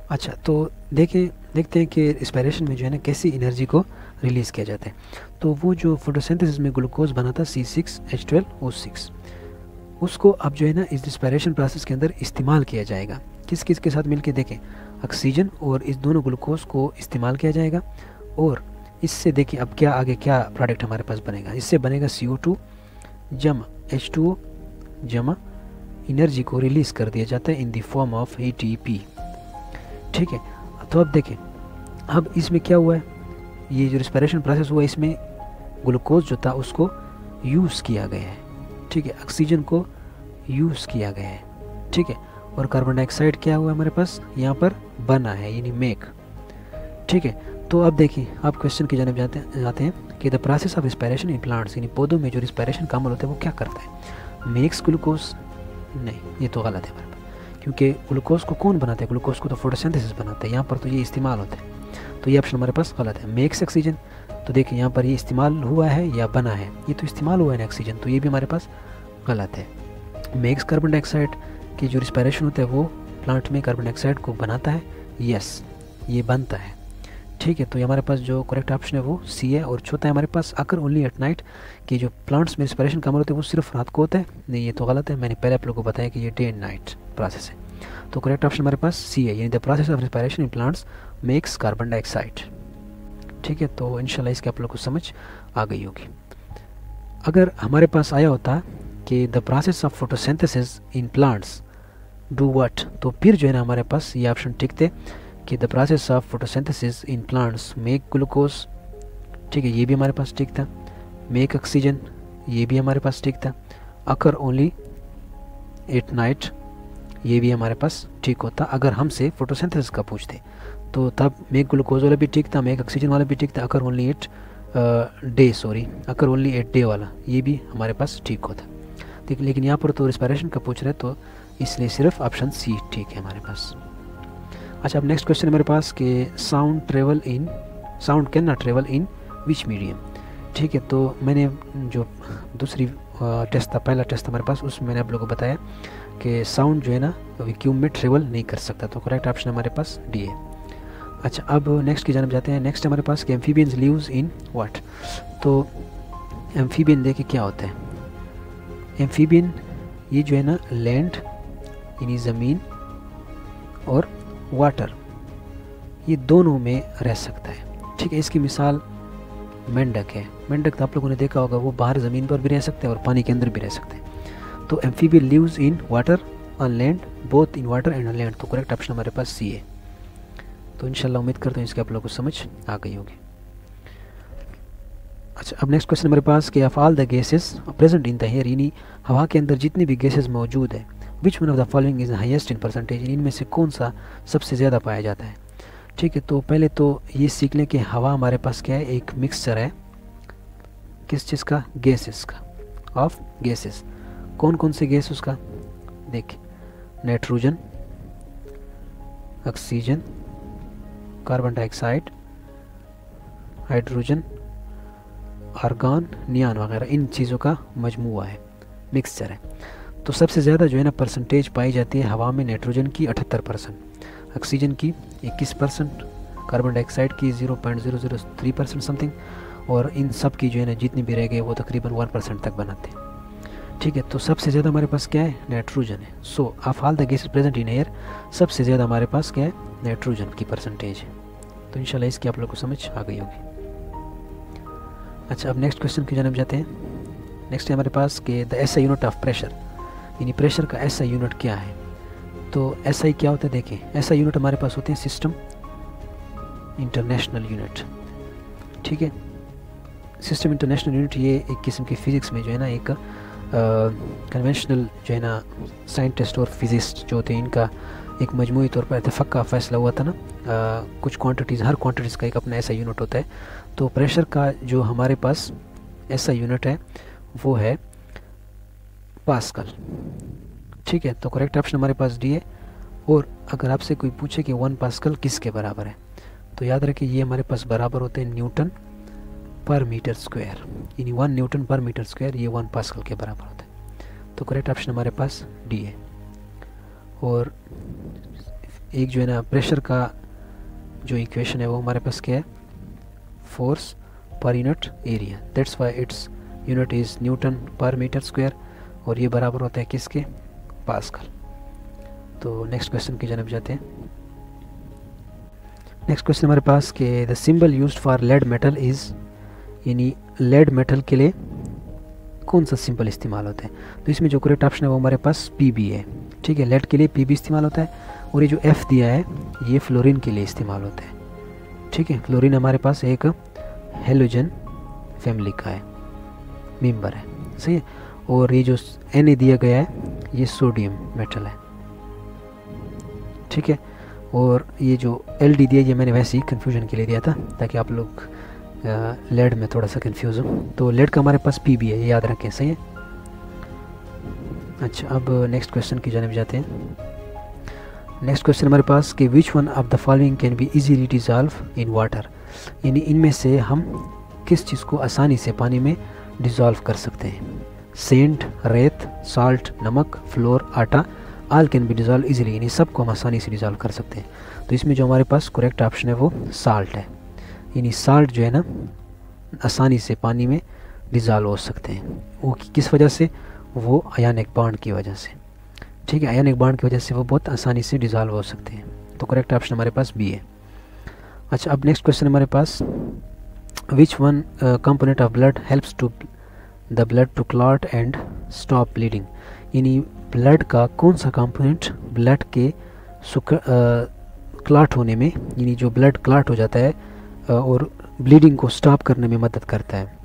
[SPEAKER 1] अच्छा, तो देखते हैं कि रिस्पायरेशन में जो है ना कैसी एनर्जी को रिलीज़ किया जाता है। तो वो जो फोटोसिंथेसिस में ग्लूकोज बना था C6H12O6, उसको अब जो है ना इस रिस्पायरेशन प्रोसेस के अंदर इस्तेमाल किया जाएगा। किस किस के साथ मिलके देखें, ऑक्सीजन और इस दोनों ग्लूकोज को इस्तेमाल किया जाएगा, और इससे देखिए अब क्या आगे क्या प्रोडक्ट हमारे पास बनेगा। इससे बनेगा CO2 जमा H2O जमा एनर्जी को रिलीज़ कर दिया जाता है in the form of ATP, ठीक है। तो अब देखें, अब इसमें क्या हुआ है, ये जो रिस्पायरेशन प्रोसेस हुआ इसमें ग्लूकोज जो था उसको यूज़ किया गया है, ठीक है, ऑक्सीजन को यूज़ किया गया है, ठीक है, और कार्बन डाइऑक्साइड क्या हुआ हमारे पास यहाँ पर बना है, यानी मेक, ठीक है। तो अब देखिए, आप क्वेश्चन की जाने जाते हैं कि the process of respiration in plants, यानी पौधों में जो रिस्पायरेशन का अमल होता है वो क्या करता है। मेक्स ग्लूकोज, नहीं, ये तो गलत है हमारे पास, क्योंकि ग्लूकोज को कौन बनाता है, ग्लूकोज को तो फोटोसिंथेसिस बनाता है, यहाँ पर तो ये इस्तेमाल होता है, तो ये ऑप्शन हमारे पास गलत है। मेक्स ऑक्सीजन, तो देखिए यहाँ पर ये इस्तेमाल हुआ है या बना है, ये तो इस्तेमाल हुआ है ना ऑक्सीजन, तो ये भी हमारे पास गलत है। मेक्स कार्बन डाइऑक्साइड की जो रिस्पायरेशन होता है वो प्लांट में कार्बन डाइऑक्साइड को बनाता है, यस ये बनता है, ठीक है। तो ये हमारे पास जो करेक्ट ऑप्शन है वो सी है। और चौथा है हमारे पास अकर ओनली एट नाइट, कि जो प्लांट्स में रिस्पायरेशन का अमल होता है वो सिर्फ रात को होता है, नहीं ये तो गलत है, मैंने पहले आप लोगों को बताया कि ये डे एंड नाइट प्रोसेस है। तो करेक्ट ऑप्शन हमारे पास सी है, यानी the process of respiration in plants makes carbon dioxide, ठीक है। तो इंशाल्लाह इसके आप लोग को समझ आ गई होगी। अगर हमारे पास आया होता कि the process of photosynthesis in plants do what, तो फिर जो है ना हमारे पास ये ऑप्शन टिक थे कि the process of photosynthesis in plants make glucose, ठीक है, ये भी हमारे पास ठीक था। मेक ऑक्सीजन, ये भी हमारे पास ठीक था। अकर ओनली एट नाइट, ये भी हमारे पास ठीक होता अगर हमसे फोटोसिंथेसिस का पूछते, तो तब मेक ग्लूकोज वाला भी ठीक था, मेक ऑक्सीजन वाला भी ठीक था। Occur only at day, sorry occur only at day वाला ये भी हमारे पास ठीक होता, ठीक। लेकिन यहाँ पर तो रिस्पायरेशन का पूछ रहे, तो इसलिए सिर्फ ऑप्शन सी ठीक है हमारे पास। अच्छा, अब नेक्स्ट क्वेश्चन है मेरे पास कि sound can not travel in which medium, ठीक है। तो मैंने जो दूसरी टेस्ट था, पहला टेस्ट था हमारे पास, उसमें मैंने आप लोगों को बताया कि साउंड जो है ना वैक्यूम में ट्रेवल नहीं कर सकता, तो करेक्ट ऑप्शन हमारे पास डी है। अच्छा, अब नेक्स्ट की जानब जाते हैं। नेक्स्ट हमारे पास कि एम्फीबियंस लिव्स इन व्हाट, तो एम्फीबियन देखिए क्या होता है। एम्फीबियन ये जो है ना लैंड यानी ज़मीन और वाटर, ये दोनों में रह सकता है, ठीक है। इसकी मिसाल मेंढक है। मेंढक तो आप लोगों ने देखा होगा, वो बाहर ज़मीन पर भी रह सकते हैं और पानी के अंदर भी रह सकते हैं। तो amphibian lives in water on land, both in water and on land, तो करेक्ट ऑप्शन हमारे पास सी है। तो इंशाल्लाह उम्मीद करते हैं इसके आप लोगों को समझ आ गई होगी। अच्छा, अब नेक्स्ट क्वेश्चन हमारे पास कि of all the gases present in the air, यानी हवा के अंदर जितनी भी गैसेस मौजूद है, which one of the following is highest in percentage, इनमें से कौन सा सबसे ज़्यादा पाया जाता है, ठीक है। तो पहले तो ये सीख लें कि हवा हमारे पास क्या है, एक मिक्सचर है, किस चीज़ का, गैसेस का, ऑफ गैसेस। कौन कौन से गैस उसका, देखिए, nitrogen, oxygen, carbon dioxide, hydrogen, argon, neon वगैरह, इन चीज़ों का मजमुआ है, मिक्सचर है। तो सबसे ज़्यादा जो है ना परसेंटेज पाई जाती है हवा में नाइट्रोजन की 78%, ऑक्सीजन की 21%, कार्बन डाइऑक्साइड की 0.003% समथिंग, और इन सब की जो है ना जितनी भी रह गए वो तकरीबन 1% तक बनाते हैं। ठीक है, तो सबसे ज़्यादा हमारे पास क्या है, नाइट्रोजन है। सो of all the gases present in air, सबसे ज़्यादा हमारे पास क्या है, नाइट्रोजन की परसेंटेज है। तो इंशाल्लाह इसकी आप लोग को समझ आ गई होगी। अच्छा, अब नेक्स्ट क्वेश्चन की जानब जाते हैं। नेक्स्ट है हमारे पास कि the SI unit of pressure, यानी प्रेशर का एसआई यूनिट क्या है। तो एसआई क्या होता है, देखें, एसआई यूनिट हमारे पास होते हैं सिस्टम इंटरनेशनल यूनिट। ठीक है, सिस्टम इंटरनेशनल यूनिट ये एक किस्म की फ़िज़िक्स में जो है ना एक कन्वेंशनल जो है ना साइंटिस्ट और फिजिस्ट जो होते हैं इनका एक मजमूई तौर पर इत्तेफाक का फ़ैसला हुआ था ना। कुछ क्वांटिटीज़, हर क्वांटिटीज़ का एक अपना ऐसा यूनिट होता है। तो प्रेशर का जो हमारे पास ऐसा यूनिट है वो है पास्कल। ठीक है, तो करेक्ट ऑप्शन हमारे पास डी है। और अगर आपसे कोई पूछे कि 1 पास्कल किसके बराबर है, तो याद रखें ये हमारे पास बराबर होते हैं न्यूटन पर मीटर स्क्वायर, यानी 1 न्यूटन पर मीटर स्क्वायर ये 1 पास्कल के बराबर होता है। तो करेक्ट ऑप्शन हमारे पास डी है। और एक जो है ना प्रेशर का जो इक्वेशन है वो हमारे पास क्या है, force per unit area, that's why its unit is Newton पर मीटर स्क्वायर, और ये बराबर होता है किसके, पास्कल। तो नेक्स्ट क्वेश्चन की जानब जाते हैं। नेक्स्ट क्वेश्चन हमारे पास कि the symbol used for lead metal is, यानी लेड मेटल के लिए कौन सा सिंबल इस्तेमाल होता है। तो इसमें जो करेक्ट ऑप्शन है वो हमारे पास पीबी है। ठीक है, लेड के लिए पीबी इस्तेमाल होता है, और ये जो एफ दिया है ये फ्लोरीन के लिए इस्तेमाल होता है। ठीक है, फ्लोरीन हमारे पास एक हेलोजन फैमिली का है, मेंबर है, सही है। और ये जो Na दिया गया है ये सोडियम मेटल है। ठीक है, और ये जो Ld दिया ये मैंने वैसे ही कन्फ्यूजन के लिए दिया था ताकि आप लोग लेड में थोड़ा सा कंफ्यूज हो। तो लेड का हमारे पास पीबी है, ये याद रखें, सही है। अच्छा, अब नेक्स्ट क्वेश्चन की जानब जाते हैं। नेक्स्ट क्वेश्चन हमारे पास कि which one of the following can be easily dissolve in water, यानी इनमें से हम किस चीज़ को आसानी से पानी में डिज़ोल्व कर सकते हैं। सेंट, रेत, साल्ट, नमक, फ्लोर, आटा, all can be dissolve easily, यानी सबको हम आसानी से डिज़ोल्व कर सकते हैं। तो इसमें जो हमारे पास करेक्ट ऑप्शन है वो साल्ट है, यानी साल्ट जो है ना आसानी से पानी में डिज़ोल्व हो सकते हैं। वो किस वजह से, वो आयनिक बॉन्ड की वजह से। ठीक है, आयनिक बॉन्ड की वजह से वो बहुत आसानी से डिज़ोल्व हो सकते हैं। तो करेक्ट ऑप्शन हमारे पास बी है। अच्छा, अब नेक्स्ट क्वेश्चन हमारे पास which one component of blood helps to the blood to clot and stop bleeding, यानी ब्लड का कौन सा कंपोनेंट ब्लड के क्लॉट होने में, यानी जो ब्लड क्लॉट हो जाता है और ब्लीडिंग को स्टॉप करने में मदद करता है।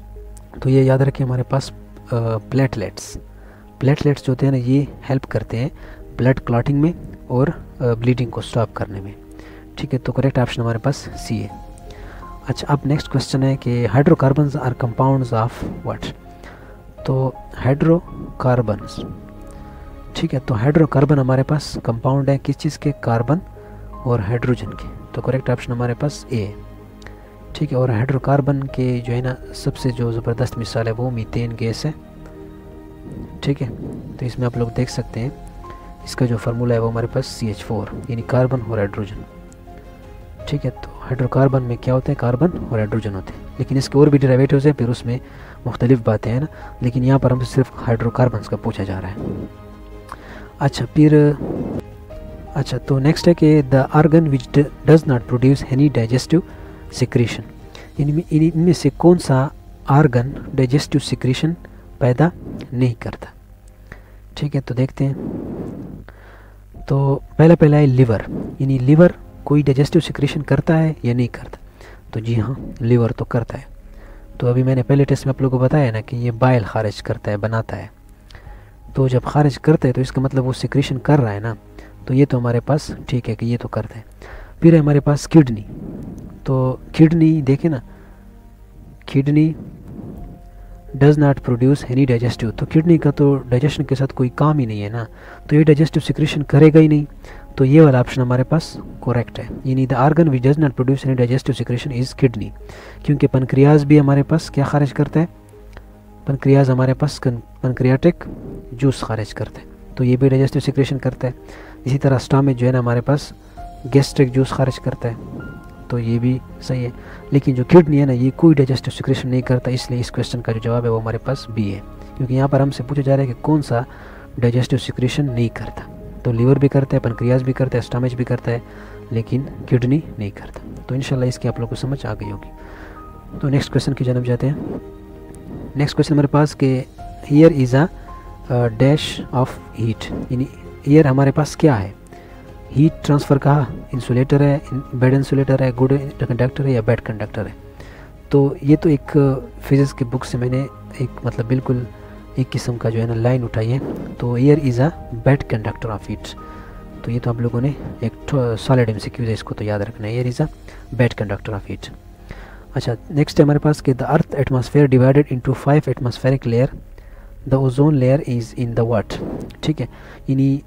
[SPEAKER 1] तो ये याद रखें हमारे पास प्लेटलेट्स जो होते हैं ना ये हेल्प करते हैं ब्लड क्लॉटिंग में और ब्लीडिंग को स्टॉप करने में। ठीक है, तो करेक्ट ऑप्शन हमारे पास सी है। अच्छा, अब नेक्स्ट क्वेश्चन है कि hydrocarbons are compounds of what. तो हाइड्रोकार्बन्स, ठीक है, तो हाइड्रोकार्बन हमारे पास कंपाउंड है किस चीज़ के, कार्बन और हाइड्रोजन के। तो करेक्ट ऑप्शन हमारे पास ए है। ठीक है, और हाइड्रोकार्बन के जो है ना सबसे जो ज़बरदस्त मिसाल है वो मीथेन गैस है। ठीक है, तो इसमें आप लोग देख सकते हैं इसका जो फार्मूला है वो हमारे पास CH4, यानी कार्बन और हाइड्रोजन। ठीक है, तो हाइड्रोकार्बन में क्या होता है, कार्बन और हाइड्रोजन होते हैं, लेकिन इसके और भी डेरिवेटिव्स हैं, फिर उसमें मुख्तलिफ बातें हैं ना, लेकिन यहाँ पर हमसे सिर्फ हाइड्रोकार्बन्स का पूछा जा रहा है। अच्छा, फिर अच्छा, तो नेक्स्ट है कि the organ which does not produce any digestive secretion, इनमें से कौन सा ऑर्गन डाइजेस्टिव सिक्रीशन पैदा नहीं करता। ठीक है, तो देखते हैं। तो पहला है लिवर, यानी लिवर कोई डाइजेस्टिव सिक्रीशन करता है या नहीं करता। तो जी हाँ, लिवर तो करता है। तो अभी मैंने पहले टेस्ट में आप लोगों को बताया ना कि ये बाइल खारिज करता है, बनाता है। तो जब खारिज करता है तो इसका मतलब वो सिक्रीशन कर रहा है ना, तो ये तो हमारे पास ठीक है कि ये तो करता है। फिर है हमारे पास किडनी। तो किडनी देखें ना, kidney does not produce any digestive, तो किडनी का तो डाइजेशन के साथ कोई काम ही नहीं है ना, तो ये डाइजेस्टिव सिक्रेशन करेगा ही नहीं, तो ये वाला ऑप्शन हमारे पास करेक्ट है। यानी the organ which does not produce any digestive secretion is kidney, क्योंकि पनक्रियाज भी हमारे पास क्या खारिज करता है, पनक्रियाज हमारे पास पनक्रियाटिक जूस खारिज करता है, तो ये भी डाइजेस्टिव सिक्रेशन करता है। इसी तरह स्टमक जो है ना हमारे पास गैस्ट्रिक जूस खारिज करता है, तो ये भी सही है। लेकिन जो किडनी है ना ये कोई डाइजेस्टिव सिक्रेशन नहीं करता, इसलिए इस क्वेश्चन का जो जवाब है वो हमारे पास बी है, क्योंकि यहाँ पर हमसे पूछा जा रहा है कि कौन सा डाइजेस्टिव सिक्रेशन नहीं करता। तो लीवर भी करता है, पनक्रियाज भी करता है, स्टमक भी करता है, लेकिन किडनी नहीं करता। तो इंशाल्लाह इसकी आप लोगों को समझ आ गई होगी। तो नेक्स्ट क्वेश्चन की जानब जाते हैं। नेक्स्ट क्वेश्चन हमारे पास कि here is a dash of heat, यानी हियर हमारे पास क्या है, हीट ट्रांसफ़र का इंसुलेटर है, बैड इंसुलेटर है, गुड कंडक्टर है या बैड कंडक्टर है। तो ये तो एक फिज़िक्स की बुक से मैंने एक मतलब बिल्कुल एक किस्म का जो है ना लाइन उठाई है। तो air is a bad conductor of heat, तो ये तो आप लोगों ने एक सॉलिड एमसीक्यू है, इसको तो याद रखना है, air is a bad conductor of heat. अच्छा, नेक्स्ट है हमारे पास कि the earth atmosphere divided into 5 atmospheric layer, the ozone layer is in the what. ठीक है, यानी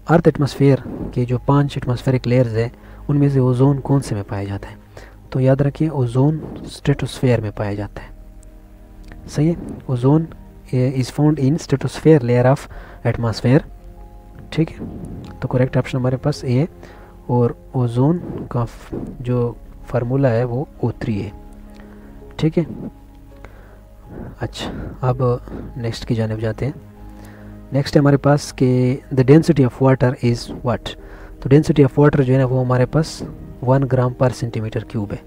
[SPEAKER 1] अर्थ एटमॉस्फेयर के जो 5 एटमॉस्फेरिक लेयर्स हैं उनमें से ओजोन कौन से में पाया जाता है, तो याद रखिए ओजोन स्ट्रेटोस्फेयर में पाया जाता है। सही है, ozone is found in stratosphere layer of atmosphere. ठीक है, तो करेक्ट ऑप्शन हमारे पास ए है, और ओजोन का जो फार्मूला है वो O3 है। ठीक है, अच्छा अब नेक्स्ट की जानिब जाते हैं। नेक्स्ट है हमारे पास कि the density of water is what, तो डेंसिटी ऑफ वाटर जो है ना वो हमारे पास 1 ग्राम पर सेंटीमीटर क्यूब है।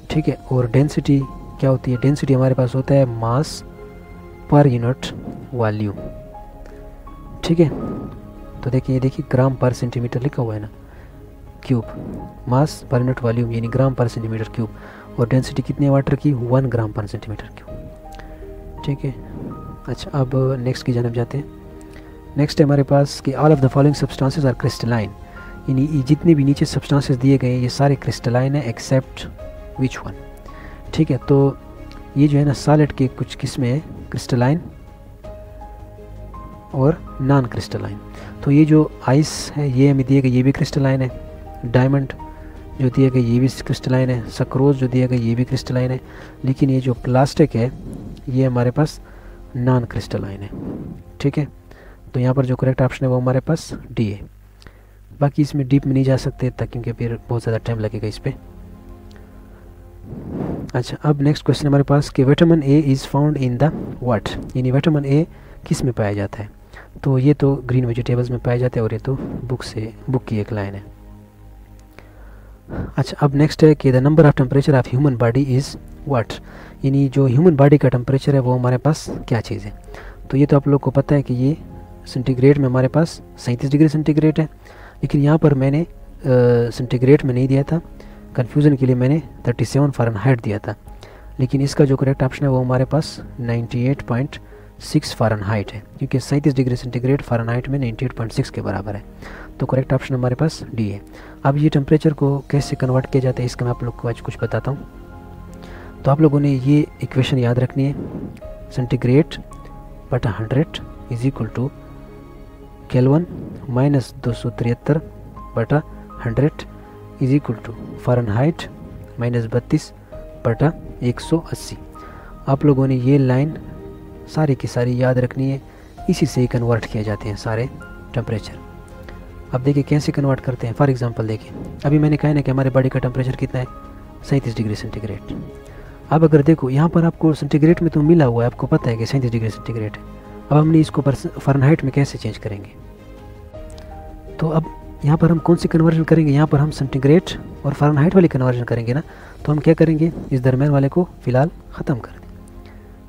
[SPEAKER 1] ठीक है, और डेंसिटी क्या होती है, डेंसिटी हमारे पास होता है मास पर यूनिट वॉल्यूम। ठीक है, तो देखिए, ये देखिए ग्राम पर सेंटीमीटर लिखा हुआ है ना, क्यूब, मास पर यूनिट वॉल्यूम यानी ग्राम पर सेंटीमीटर क्यूब, और डेंसिटी कितनी है वाटर की, 1 ग्राम पर सेंटीमीटर क्यूब। ठीक है, अच्छा अब नेक्स्ट की जानब जाते हैं। नेक्स्ट है हमारे पास कि all of the following substances are crystalline, यानी जितने भी नीचे सब्सटेंसेस दिए गए हैं ये सारे क्रिस्टलाइन है एक्सेप्ट विच वन। ठीक है, तो ये जो है ना सॉलिड के कुछ किस्में हैं क्रिस्टलाइन और नॉन क्रिस्टलाइन। तो ये जो आइस है ये हमें दिए गए ये भी क्रिस्टलाइन है, डायमंड जो दिए गए ये भी क्रिस्टलाइन है, सक्रोज जो दिया गया ये भी क्रिस्टलाइन है, लेकिन ये जो प्लास्टिक है ये हमारे पास नॉन क्रिस्टलाइन है। ठीक है, तो यहाँ पर जो करेक्ट ऑप्शन है वो हमारे पास डी है। बाकी इसमें डीप में नहीं जा सकते तक, क्योंकि फिर बहुत ज़्यादा टाइम लगेगा इस पर। अच्छा, अब नेक्स्ट क्वेश्चन हमारे पास कि vitamin A is found in the what, यानी विटामिन ए किस में पाया जाता है, तो ये तो ग्रीन वेजिटेबल्स में पाया जाता है, और ये तो बुक की एक लाइन है। अच्छा, अब नेक्स्ट है कि the number of temperature of human body is what, यानी जो ह्यूमन बॉडी का टेम्परेचर है वो हमारे पास क्या चीज़ है, तो ये तो आप लोग को पता है कि ये सेंटीग्रेड में हमारे पास 37 डिग्री सेंटीग्रेड है, लेकिन यहाँ पर मैंने सेंटीग्रेड में नहीं दिया था, कन्फ्यूज़न के लिए मैंने 37 फ़ारेनहाइट दिया था, लेकिन इसका जो करेक्ट ऑप्शन है वो हमारे पास 98.6 फ़ारेनहाइट है, क्योंकि 37 डिग्री सेंटीग्रेड फ़ारेनहाइट में 98.6 के बराबर है। तो करेक्ट ऑप्शन हमारे पास डी है। अब ये टेम्परेचर को कैसे कन्वर्ट किया जाता है इसका मैं आप लोग को आज कुछ बताता हूँ। तो आप लोगों ने ये इक्वेशन याद रखनी है, सेंटीग्रेड बटा 100 is equal to kelvin minus 273 बटा 100 is equal to Fahrenheit minus 32 बटा 180। आप लोगों ने ये लाइन सारी की सारी याद रखनी है, इसी से ही कन्वर्ट किए जाते हैं सारे टेम्परेचर। अब देखिए कैसे कन्वर्ट करते हैं। फॉर एग्जांपल देखिए, अभी मैंने कहा ना कि हमारे बॉडी का टेम्परेचर कितना है 37 डिग्री सेंटीग्रेड। अब अगर देखो यहाँ पर आपको सेंटीग्रेड में तो मिला हुआ है, आपको पता है कि 37 डिग्री सेंटीग्रेड है। अब हमने इसको फ़ारेनहाइट में कैसे चेंज करेंगे, तो अब यहाँ पर हम कौन सी कन्वर्जन करेंगे, यहाँ पर हम सेंटीग्रेड और फ़ारेनहाइट वाली कन्वर्जन करेंगे ना, तो हम क्या करेंगे इस दरम्यान वाले को फ़िलहाल ख़त्म कर दें।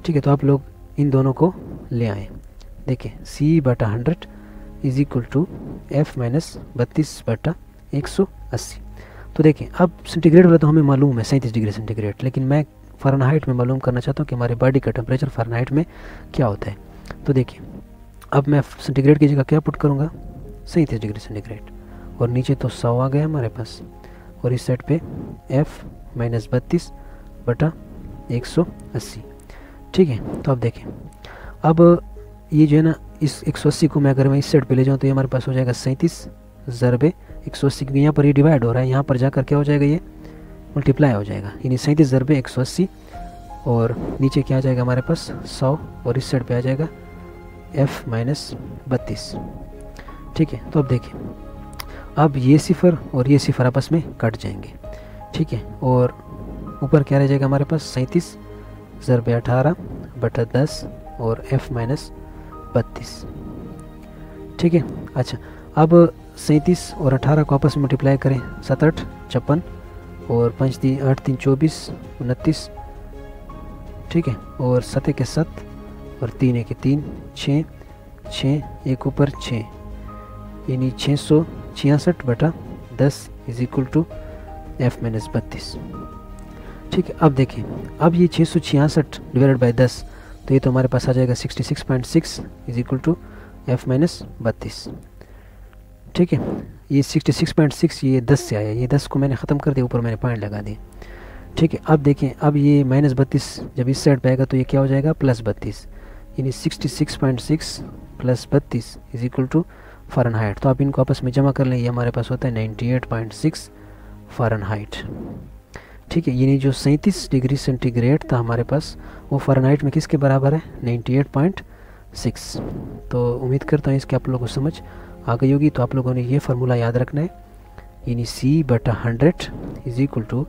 [SPEAKER 1] ठीक है, तो आप लोग इन दोनों को ले आएँ। देखिए C बटा 100 is equal to F minus 32 बटा 180। तो देखिए अब सेंटीग्रेड वाला तो हमें मालूम है 37 डिग्री सेंटीग्रेड, लेकिन मैं फ़ारेनहाइट में मालूम करना चाहता हूँ कि हमारी बॉडी का टेम्परेचर फ़ारेनहाइट में क्या होता है। तो देखिए अब मैं सेंटीग्रेड की जगह क्या पुट करूँगा 37 डिग्री सेंटीग्रेड, और नीचे तो 100 आ गया हमारे पास, और इस साइड पे F माइनस 32 बटा 180। ठीक है। तो अब देखें, अब ये जो है ना इस 180 को मैं अगर मैं इस साइड पे ले जाऊँ तो ये हमारे पास हो जाएगा 37 ज़रबे 180, क्योंकि यहाँ पर ये डिवाइड हो रहा है, यहाँ पर जाकर क्या हो जाएगा, ये मल्टीप्लाई हो जाएगा, यानी 37 ज़रबे 180, और नीचे क्या आ जाएगा हमारे पास 100, और इस साइड पे आ जाएगा f माइनस 32। ठीक है। तो अब देखिए, अब ये सिफर और ये सिफर आपस में कट जाएंगे। ठीक है, और ऊपर क्या रह जाएगा हमारे पास 37 ज़रबे 18 बटा 10 और f माइनस 32। ठीक है। अच्छा, अब 37 और 18 को आपस में मल्टीप्लाई करें, 7 8 56 और 5 3 8 3 24 29। ठीक है, और 7 के 7 और 3 1 3 6 6 एक ऊपर 6, यानी 666 बटा 10 is equal to f minus 32। ठीक है। अब देखिए, अब ये 666 डिवाइडेड बाई 10, तो ये तो हमारे पास आ जाएगा 66.6 is equal to f minus 32। ठीक है, ये 66.6 ये 10 से आया, ये 10 को मैंने ख़त्म कर दिया, ऊपर मैंने पॉइंट लगा दिए। ठीक है। अब देखें, अब ये माइनस 32 जब इस साइड पे आएगा तो ये क्या हो जाएगा प्लस 32, यानी 66.6 plus 32 is equal to Fahrenheit. तो आप इनको आपस में जमा कर लें, ये हमारे पास होता है 98.6 फ़ारेनहाइट। ठीक है, यानी जो 37 डिग्री सेंटीग्रेड था हमारे पास, वो फ़ारेनहाइट में किसके बराबर है, 98.6। तो उम्मीद करता हूँ इसके आप लोगों को समझ आ गई होगी। तो आप लोगों ने ये फार्मूला याद रखना है, यानी C बटा 100 is equal to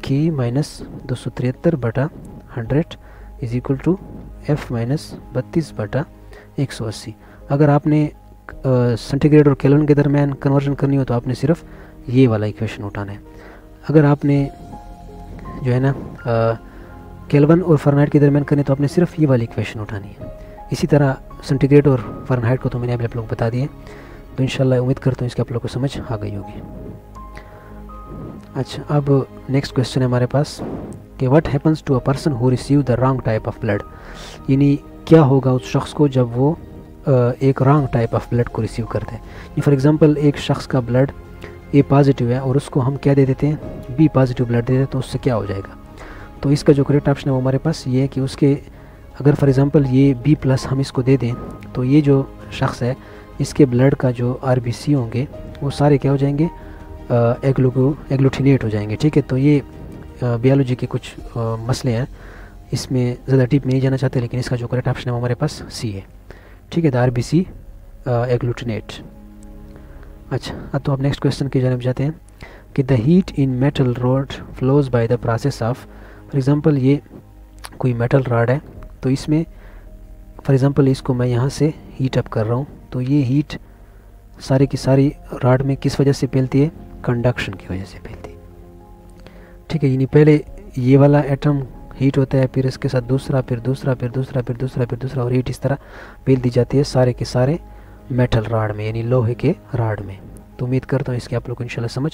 [SPEAKER 1] K minus 273 बटा 100 is equal to F minus 32 बटा 180। अगर आपने सेंटीग्रेड और केल्विन के दरमियान कन्वर्जन करनी हो तो आपने सिर्फ ये वाला इक्वेशन उठाना है। अगर आपने जो है ना केल्विन और फ़ारेनहाइट के दरमियान करनी तो आपने सिर्फ ये वाली इक्वेशन उठानी है। इसी तरह सेंटीग्रेड और फ़ारेनहाइट को तो मैंने अभी आप लोग बता दिए। तो इंशाल्लाह उम्मीद करता हूँ इसके आप लोग को समझ आ गई होगी। अच्छा, अब नेक्स्ट क्वेश्चन है हमारे पास कि what happens to a person who receive the wrong type of blood, यानी क्या होगा उस शख्स को जब वो एक रॉन्ग टाइप ऑफ ब्लड को रिसीव करते हैं। फॉर एग्जांपल, एक शख्स का ब्लड ए पॉजिटिव है और उसको हम क्या दे देते हैं, बी पॉजिटिव ब्लड दे देते हैं, तो उससे क्या हो जाएगा। तो इसका जो करेक्ट ऑप्शन है वो हमारे पास ये है कि उसके अगर फॉर एग्जांपल ये बी प्लस हम इसको दे दें तो ये जो शख्स है इसके ब्लड का जो RBC होंगे वो सारे क्या हो जाएंगे, एग्लूटिनेट हो जाएंगे। ठीक है, तो ये बायोलॉजी के कुछ मसले हैं, इसमें ज़्यादा डीप नहीं जाना चाहते, लेकिन इसका जो करेक्ट ऑप्शन है वो हमारे पास सी है। ठीक है, द RBC एग्लूटिनेट। अच्छा, तो अब नेक्स्ट क्वेश्चन की जानब जाते हैं कि the heat in metal rod flows by the process of, for example ये कोई मेटल रॉड है, तो इसमें फॉर एग्जांपल इसको मैं यहाँ से हीट अप कर रहा हूँ, तो ये हीट सारी की सारी रॉड में किस वजह से फैलती है, कंडक्शन की वजह से फैलती है। ठीक है, यानी पहले ये वाला एटम हीट होता है, फिर इसके साथ दूसरा, फिर दूसरा, फिर दूसरा, फिर दूसरा, फिर दूसरा, और हीट इस तरह फैल दी जाती है सारे के सारे मेटल रॉड में, यानी लोहे के रॉड में। तो उम्मीद करता हूँ इसके आप लोग को इंशाल्लाह समझ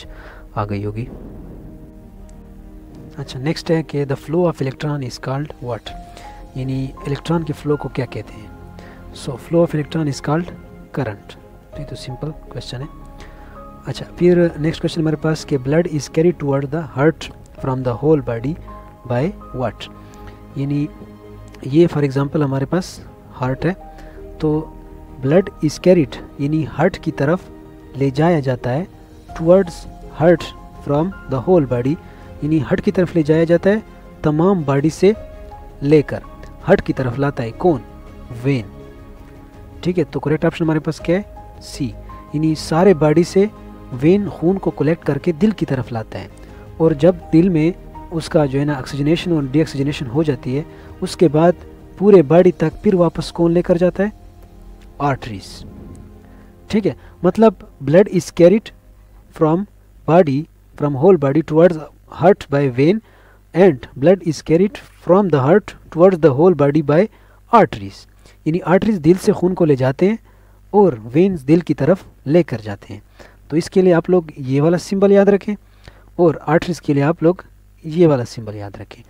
[SPEAKER 1] आ गई होगी। अच्छा, नेक्स्ट है कि the flow of electron is called what, यानी इलेक्ट्रॉन के फ्लो को क्या कहते हैं। So flow of electron is called current. तो ये तो सिंपल क्वेश्चन है। अच्छा, फिर नेक्स्ट क्वेश्चन हमारे पास कि blood is carry toward the heart from the whole body by what, यानी ये फॉर एग्जांपल हमारे पास हार्ट है, तो ब्लड इज़ कैरिड यानी हार्ट की तरफ ले जाया जाता है, towards heart from the whole body, यानी हार्ट की तरफ ले जाया जाता है तमाम बॉडी से लेकर हार्ट की तरफ लाता है कौन, वेन। ठीक है, तो करेक्ट ऑप्शन हमारे पास क्या है, सी, यानी सारे बॉडी से वेन खून को कलेक्ट करके दिल की तरफ लाता है, और जब दिल में उसका जो है ना ऑक्सीजनेशन और डीऑक्सीजनेशन हो जाती है, उसके बाद पूरे बॉडी तक फिर वापस कौन लेकर जाता है, आर्टरीज। ठीक है, मतलब blood is carried from body, from whole body towards heart by vein, and blood is carried from the heart towards the whole body by arteries, यानी आर्टरीज दिल से खून को ले जाते हैं और वेन्स दिल की तरफ लेकर जाते हैं। तो इसके लिए आप लोग ये वाला सिंबल याद रखें, और आर्टरीज के लिए आप लोग ये वाला सिंबल याद रखें।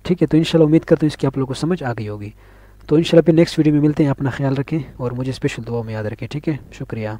[SPEAKER 1] ठीक है, तो इंशाल्लाह उम्मीद करता हूँ इसकी आप लोगों को समझ आ गई होगी। तो इंशाल्लाह फिर नेक्स्ट वीडियो में मिलते हैं, अपना ख्याल रखें और मुझे स्पेशल दुआ में याद रखें। ठीक है, शुक्रिया।